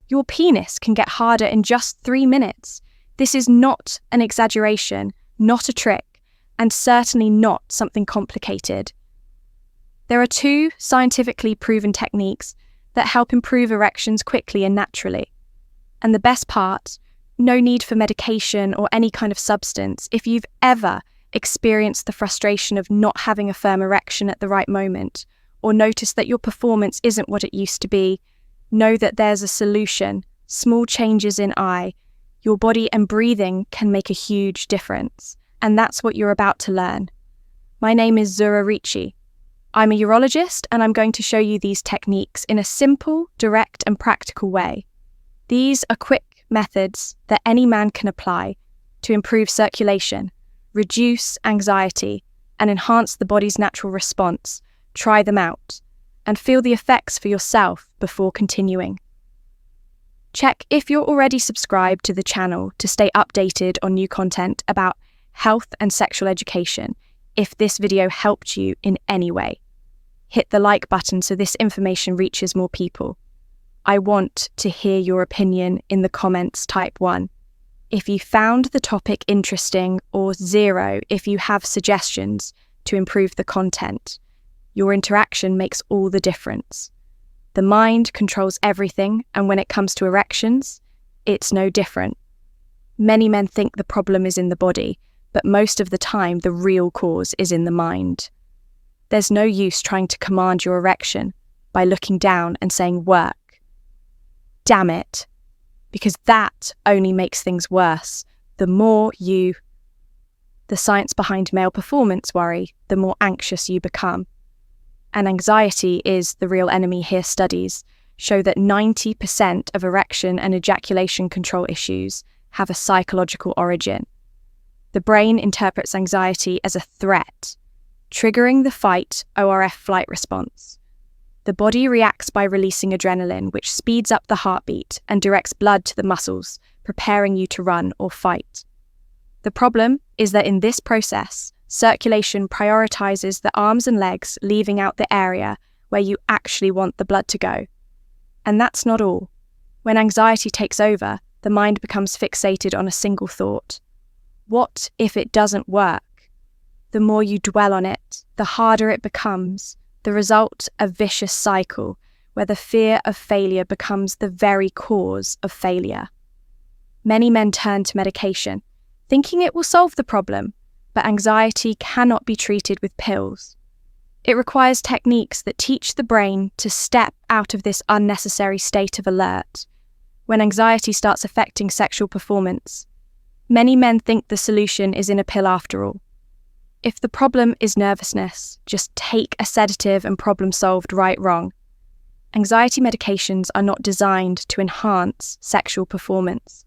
Your penis can get harder in just 3 minutes. This is not an exaggeration, not a trick, and certainly not something complicated. There are 2 scientifically proven techniques that help improve erections quickly and naturally. And the best part, no need for medication or any kind of substance. If you've ever experienced the frustration of not having a firm erection at the right moment, or noticed that your performance isn't what it used to be, know that there's a solution. Small changes in your body and breathing can make a huge difference. And that's what you're about to learn. My name is Ricci. I'm a urologist, and I'm going to show you these techniques in a simple, direct, and practical way. These are quick methods that any man can apply to improve circulation, reduce anxiety, and enhance the body's natural response. Try them out and feel the effects for yourself before continuing. Check if you're already subscribed to the channel to stay updated on new content about health and sexual education. If this video helped you in any way, hit the like button so this information reaches more people. I want to hear your opinion in the comments. Type 1 if you found the topic interesting, or 0 if you have suggestions to improve the content. Your interaction makes all the difference. The mind controls everything, and when it comes to erections, it's no different. Many men think the problem is in the body, but most of the time the real cause is in the mind. There's no use trying to command your erection by looking down and saying work. Damn it, because that only makes things worse. The science behind male performance worry, the more anxious you become. And anxiety is the real enemy here. Studies show that 90% of erection and ejaculation control issues have a psychological origin. The brain interprets anxiety as a threat, triggering the fight or flight response. The body reacts by releasing adrenaline, which speeds up the heartbeat and directs blood to the muscles, preparing you to run or fight. The problem is that in this process, circulation prioritizes the arms and legs, leaving out the area where you actually want the blood to go. And that's not all. When anxiety takes over, the mind becomes fixated on a single thought. What if it doesn't work? The more you dwell on it, the harder it becomes. The result, a vicious cycle, where the fear of failure becomes the very cause of failure. Many men turn to medication, thinking it will solve the problem, but anxiety cannot be treated with pills. It requires techniques that teach the brain to step out of this unnecessary state of alert. When anxiety starts affecting sexual performance, many men think the solution is in a pill after all. If the problem is nervousness, just take a sedative and problem solved. Right, wrong. Anxiety medications are not designed to enhance sexual performance.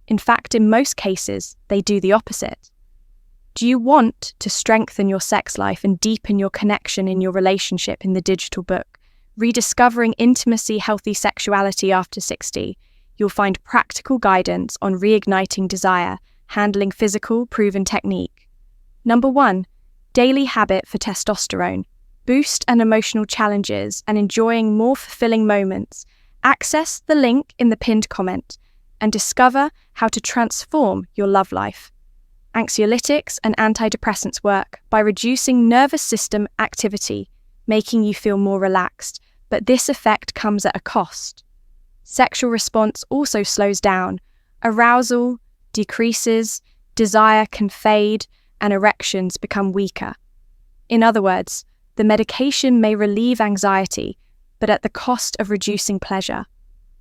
In fact, in most cases, they do the opposite. Do you want to strengthen your sex life and deepen your connection in your relationship in the digital book, Rediscovering Intimacy, Healthy Sexuality After 60, you'll find practical guidance on reigniting desire, handling physical, proven technique. Number 1, daily habit for testosterone. Boost and emotional challenges and enjoying more fulfilling moments. Access the link in the pinned comment and discover how to transform your love life. Anxiolytics and antidepressants work by reducing nervous system activity, making you feel more relaxed, but this effect comes at a cost. Sexual response also slows down. Arousal decreases, desire can fade, and erections become weaker. In other words, the medication may relieve anxiety, but at the cost of reducing pleasure.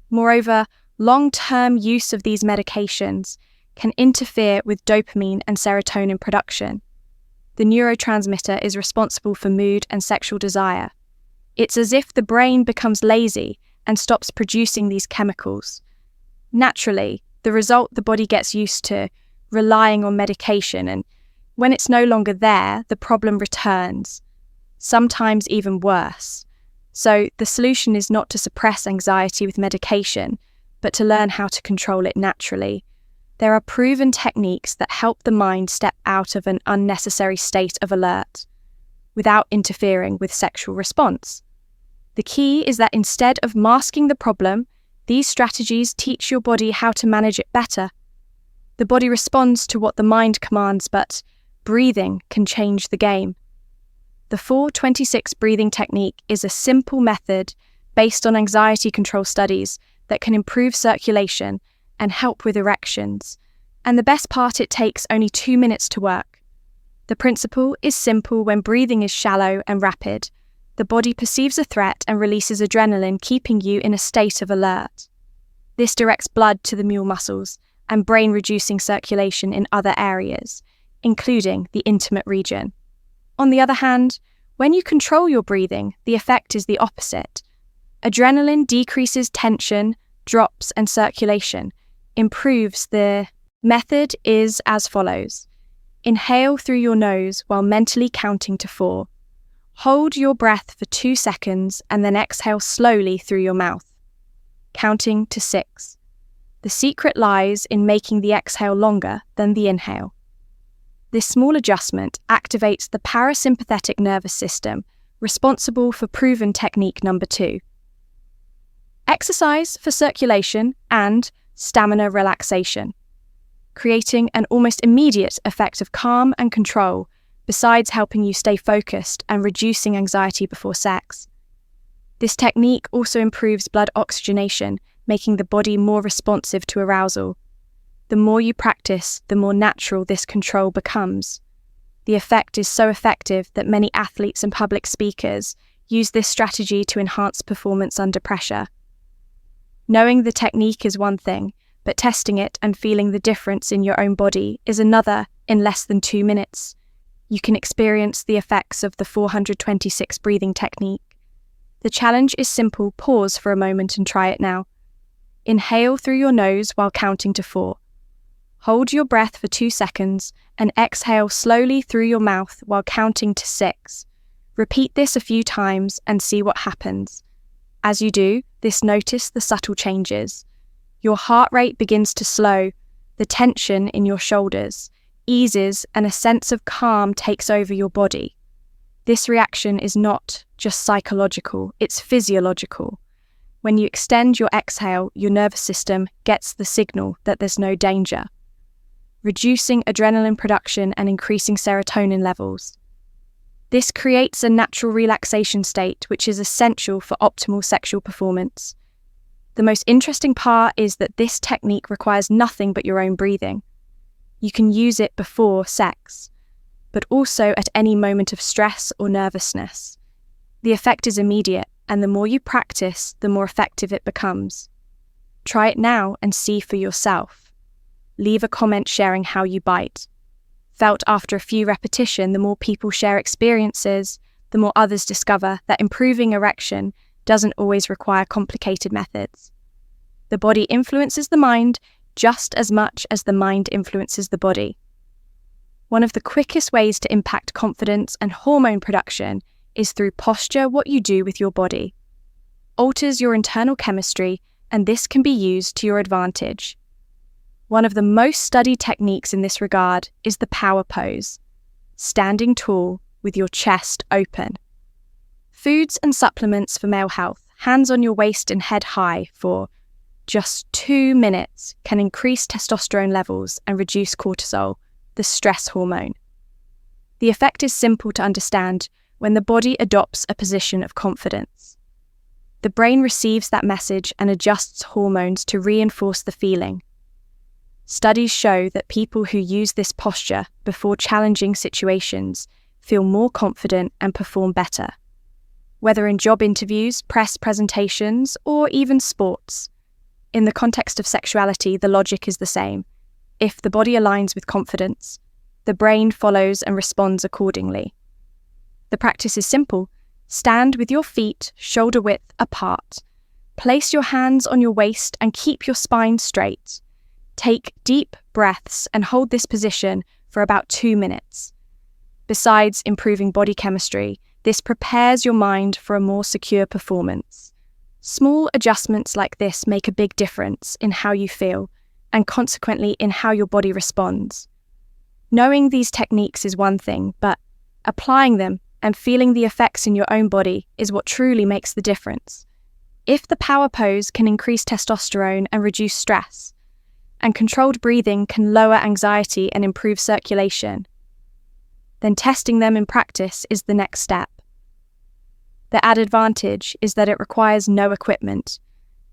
Moreover, long-term use of these medications can interfere with dopamine and serotonin production. The neurotransmitter is responsible for mood and sexual desire. It's as if the brain becomes lazy and stops producing these chemicals. Naturally, the result, the body gets used to relying on medication, and when it's no longer there, the problem returns, sometimes even worse. So the solution is not to suppress anxiety with medication, but to learn how to control it naturally. There are proven techniques that help the mind step out of an unnecessary state of alert without interfering with sexual response. The key is that instead of masking the problem, These strategies teach your body how to manage it better. The body responds to what the mind commands, but breathing can change the game. The 4-26 breathing technique is a simple method based on anxiety control studies that can improve circulation and help with erections. And the best part, it takes only 2 minutes to work. The principle is simple. When breathing is shallow and rapid, the body perceives a threat and releases adrenaline, keeping you in a state of alert. This directs blood to the mule muscles and brain, reducing circulation in other areas, including the intimate region. On the other hand, when you control your breathing, the effect is the opposite. Adrenaline decreases tension, drops, and circulation, improves. The method is as follows. Inhale through your nose while mentally counting to 4. Hold your breath for 2 seconds and then exhale slowly through your mouth, counting to 6. The secret lies in making the exhale longer than the inhale. This small adjustment activates the parasympathetic nervous system, responsible for proven technique number 2. Exercise for circulation and stamina relaxation, creating an almost immediate effect of calm and control, besides helping you stay focused and reducing anxiety before sex. This technique also improves blood oxygenation, making the body more responsive to arousal. The more you practice, the more natural this control becomes. The effect is so effective that many athletes and public speakers use this strategy to enhance performance under pressure. Knowing the technique is one thing, but testing it and feeling the difference in your own body is another. In less than 2 minutes, you can experience the effects of the 426 breathing technique. The challenge is simple. Pause for a moment and try it now. Inhale through your nose while counting to 4. Hold your breath for 2 seconds and exhale slowly through your mouth while counting to 6. Repeat this a few times and see what happens. As you do this, notice the subtle changes. Your heart rate begins to slow, the tension in your shoulders eases, and a sense of calm takes over your body. This reaction is not just psychological, it's physiological. When you extend your exhale, your nervous system gets the signal that there's no danger, reducing adrenaline production and increasing serotonin levels. This creates a natural relaxation state, which is essential for optimal sexual performance. The most interesting part is that this technique requires nothing but your own breathing. You can use it before sex, but also at any moment of stress or nervousness. The effect is immediate, and the more you practice, the more effective it becomes. Try it now and see for yourself. Leave a comment sharing how you bite. Felt after a few repetitions, the more people share experiences, the more others discover that improving erection doesn't always require complicated methods. The body influences the mind just as much as the mind influences the body. One of the quickest ways to impact confidence and hormone production is through posture. What you do with your body alters your internal chemistry, and this can be used to your advantage. One of the most studied techniques in this regard is the power pose, standing tall with your chest open. Foods and supplements for male health, hands on your waist and head high for just 2 minutes can increase testosterone levels and reduce cortisol, the stress hormone. The effect is simple to understand. When the body adopts a position of confidence, the brain receives that message and adjusts hormones to reinforce the feeling. Studies show that people who use this posture before challenging situations feel more confident and perform better. Whether in job interviews, press presentations, or even sports. In the context of sexuality, the logic is the same. If the body aligns with confidence, the brain follows and responds accordingly. The practice is simple. Stand with your feet shoulder width apart. Place your hands on your waist and keep your spine straight. Take deep breaths and hold this position for about 2 minutes. Besides improving body chemistry, this prepares your mind for a more secure performance. Small adjustments like this make a big difference in how you feel and consequently in how your body responds. Knowing these techniques is one thing, but applying them and feeling the effects in your own body is what truly makes the difference. If the power pose can increase testosterone and reduce stress, and controlled breathing can lower anxiety and improve circulation, then testing them in practice is the next step. The added advantage is that it requires no equipment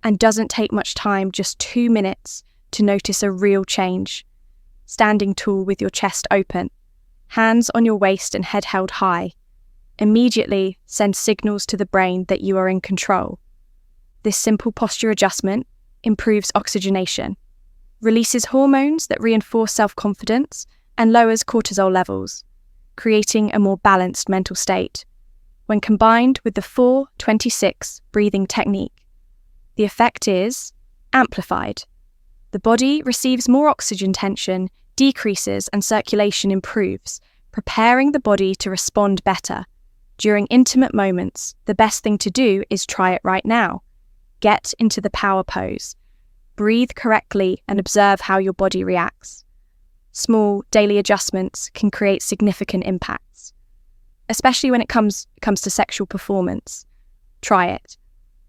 and doesn't take much time, just 2 minutes, to notice a real change. Standing tall with your chest open, hands on your waist and head held high, immediately send signals to the brain that you are in control. This simple posture adjustment improves oxygenation, releases hormones that reinforce self-confidence, and lowers cortisol levels, creating a more balanced mental state. When combined with the 4-26 breathing technique, the effect is amplified. The body receives more oxygen tension, decreases, and circulation improves, preparing the body to respond better. During intimate moments, the best thing to do is try it right now. Get into the power pose. Breathe correctly and observe how your body reacts. Small daily adjustments can create significant impacts, especially when it comes to sexual performance. Try it,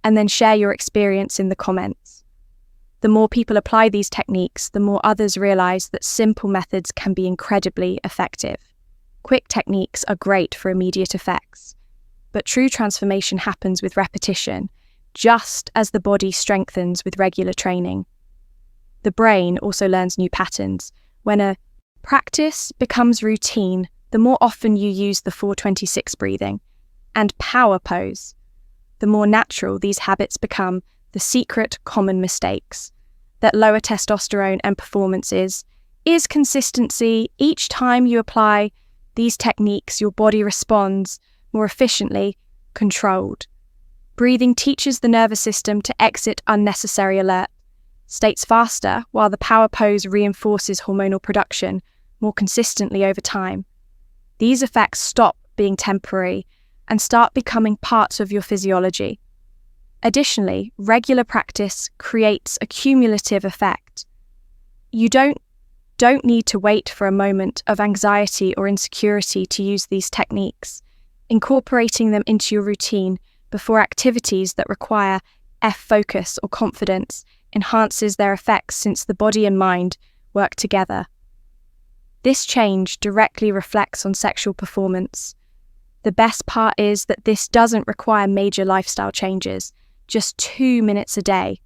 and then share your experience in the comments. The more people apply these techniques, the more others realize that simple methods can be incredibly effective. Quick techniques are great for immediate effects, but true transformation happens with repetition, just as the body strengthens with regular training. The brain also learns new patterns. When a practice becomes routine, the more often you use the 4-26 breathing and power pose, the more natural these habits become. The secret common mistakes that lower testosterone and performance is consistency. Each time you apply these techniques, your body responds more efficiently, controlled. Breathing teaches the nervous system to exit unnecessary alert states faster, while the power pose reinforces hormonal production more consistently over time. These effects stop being temporary and start becoming parts of your physiology. Additionally, regular practice creates a cumulative effect. You don't need to wait for a moment of anxiety or insecurity to use these techniques. Incorporating them into your routine before activities that require focus or confidence enhances their effects, since the body and mind work together. This change directly reflects on sexual performance. The best part is that this doesn't require major lifestyle changes. Just 2 minutes a day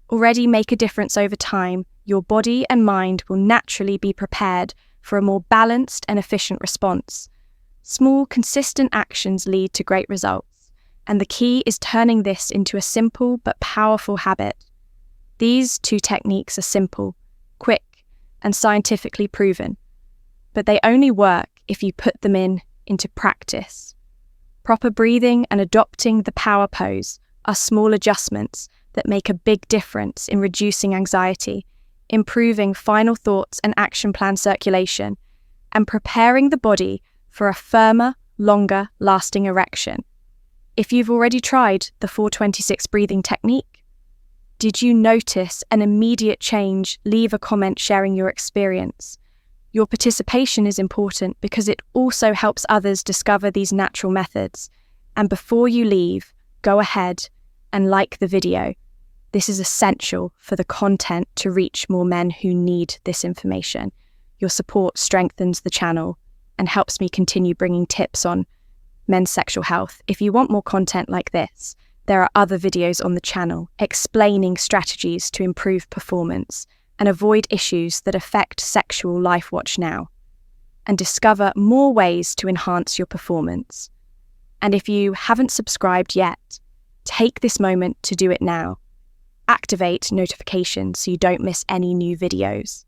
already make a difference over time. Your body and mind will naturally be prepared for a more balanced and efficient response. Small, consistent actions lead to great results, and the key is turning this into a simple but powerful habit. These 2 techniques are simple, quick, and scientifically proven, but they only work if you put them into practice. Proper breathing and adopting the power pose are small adjustments that make a big difference in reducing anxiety, improving final thoughts and action plan circulation, and preparing the body for a firmer, longer lasting erection. If you've already tried the 4-26 breathing technique, did you notice an immediate change? Leave a comment sharing your experience. Your participation is important because it also helps others discover these natural methods. And before you leave, go ahead and like the video. This is essential for the content to reach more men who need this information. Your support strengthens the channel and helps me continue bringing tips on men's sexual health. If you want more content like this, there are other videos on the channel explaining strategies to improve performance and avoid issues that affect sexual life. Watch now and discover more ways to enhance your performance. And if you haven't subscribed yet, take this moment to do it now. Activate notifications so you don't miss any new videos.